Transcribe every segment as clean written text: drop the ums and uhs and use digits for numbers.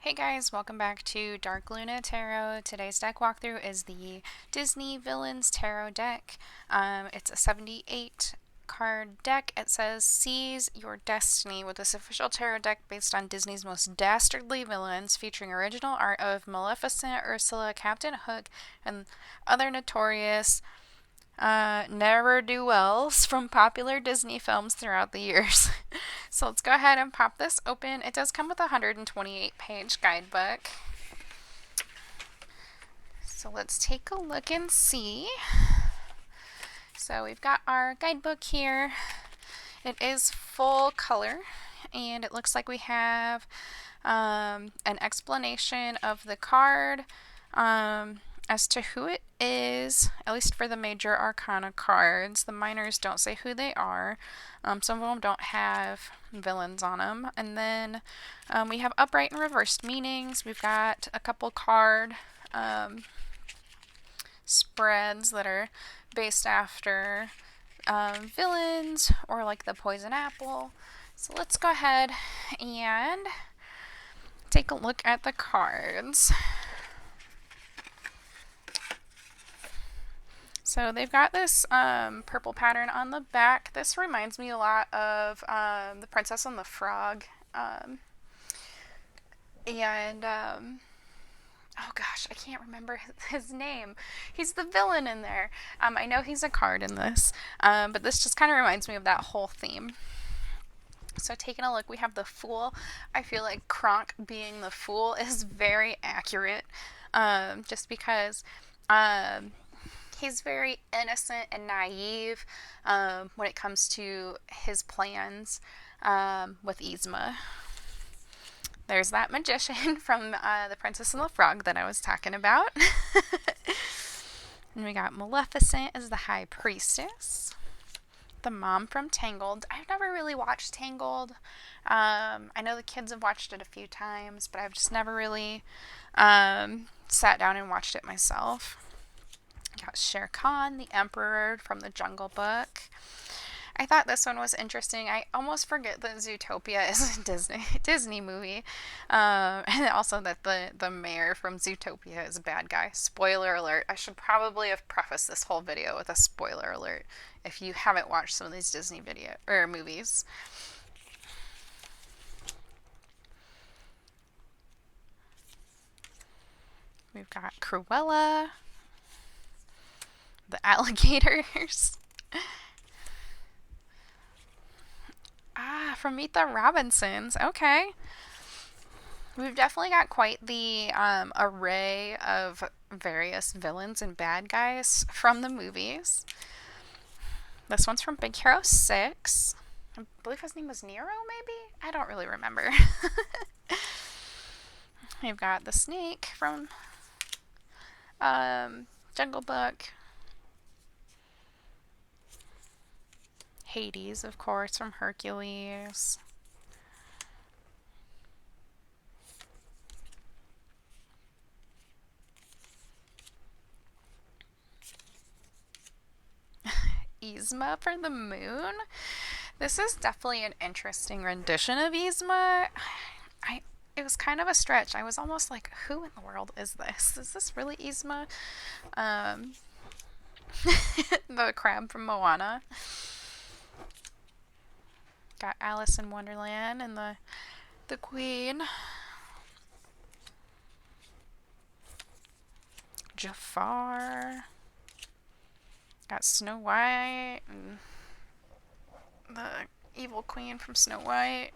Hey guys, welcome back to DarkLunaTarot. Today's deck walkthrough is the Disney Villains Tarot deck. It's a 78 card deck. It says, Seize Your Destiny with this official tarot deck based on Disney's most dastardly villains, featuring original art of Maleficent, Ursula, Captain Hook, and other notorious ne'er-do-wells from popular Disney films throughout the years. So let's go ahead and pop this open. It does come with a 128-page guidebook. So let's take a look and see. So we've got our guidebook here. It is full color, and it looks like we have an explanation of the card, as to who it is, at least for the major arcana cards. The minors don't say who they are. Some of them don't have villains on them. And then we have upright and reversed meanings. We've got a couple card spreads that are based after villains, or like the poison apple. So let's go ahead and take a look at the cards. So they've got this purple pattern on the back. This reminds me a lot of The Princess and the Frog. Oh gosh, I can't remember his name. He's the villain in there. I know he's a card in this, but this just kind of reminds me of that whole theme. So taking a look, we have the Fool. I feel like Kronk being the Fool is very accurate, just because he's very innocent and naive when it comes to his plans with Yzma. There's that magician from The Princess and the Frog that I was talking about. And we got Maleficent as the High Priestess. The mom from Tangled. I've never really watched Tangled. I know the kids have watched it a few times, but I've just never really sat down and watched it myself. Got Shere Khan, the Emperor from the Jungle Book. I thought this one was interesting. I almost forget that Zootopia is a Disney movie, and also that the mayor from Zootopia is a bad guy. Spoiler alert. I should probably have prefaced this whole video with a spoiler alert if you haven't watched some of these Disney movies. We've got Cruella, the alligators. From Meet the Robinsons. Okay. We've definitely got quite the array of various villains and bad guys from the movies. This one's from Big Hero 6. I believe his name was Nero, maybe? I don't really remember. We've got the snake from Jungle Book. Hades, of course, from Hercules. Yzma for the moon. This is definitely an interesting rendition of Yzma. It was kind of a stretch. I was almost like, who in the world is this? Is this really Yzma? The crab from Moana. Got Alice in Wonderland and the Queen. Jafar. Got Snow White and the evil queen from Snow White.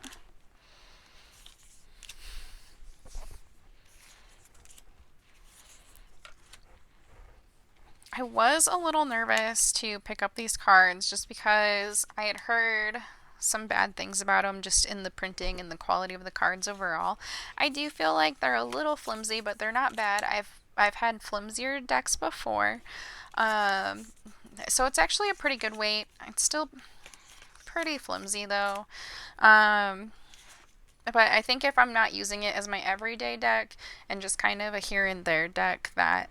I was a little nervous to pick up these cards just because I had heard some bad things about them just in the printing and the quality of the cards overall. I do feel like they're a little flimsy, but they're not bad. I've had flimsier decks before. So it's actually a pretty good weight. It's still pretty flimsy though. But I think if I'm not using it as my everyday deck and just kind of a here and there deck, that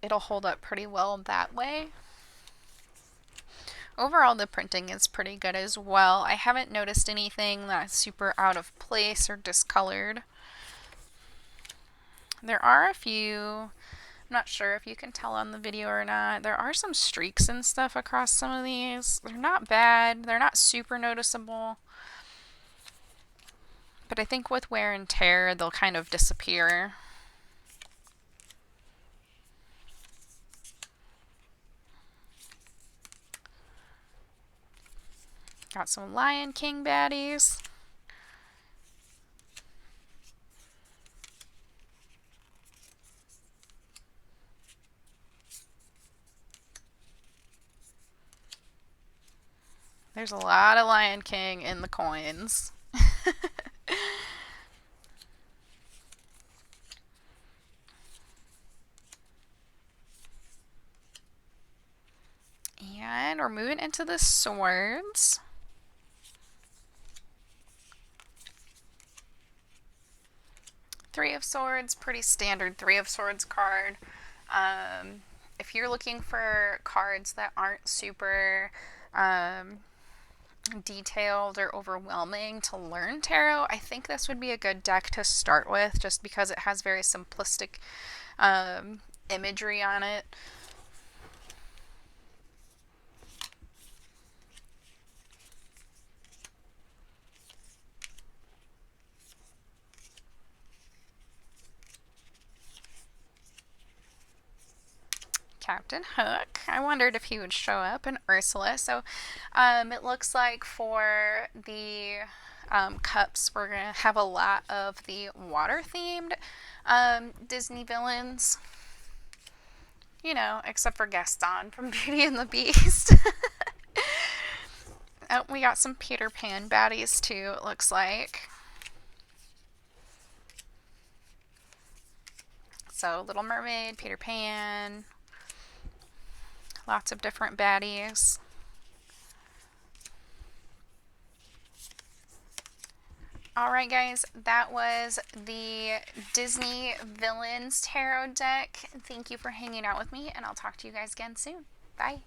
it'll hold up pretty well that way. Overall, the printing is pretty good as well. I haven't noticed anything that's super out of place or discolored. There are a few, I'm not sure if you can tell on the video or not, there are some streaks and stuff across some of these. They're not bad, they're not super noticeable, but I think with wear and tear, they'll kind of disappear. Got some Lion King baddies. There's a lot of Lion King in the coins. And we're moving into the swords. Three of Swords, pretty standard Three of Swords card. If you're looking for cards that aren't super detailed or overwhelming to learn tarot, I think this would be a good deck to start with, just because it has very simplistic imagery on it. Captain Hook. I wondered if he would show up, and Ursula. So it looks like for the cups, we're going to have a lot of the water-themed Disney villains. You know, except for Gaston from Beauty and the Beast. Oh, we got some Peter Pan baddies too, it looks like. So Little Mermaid, Peter Pan, lots of different baddies. Alright guys, that was the Disney Villains Tarot deck. Thank you for hanging out with me, and I'll talk to you guys again soon. Bye.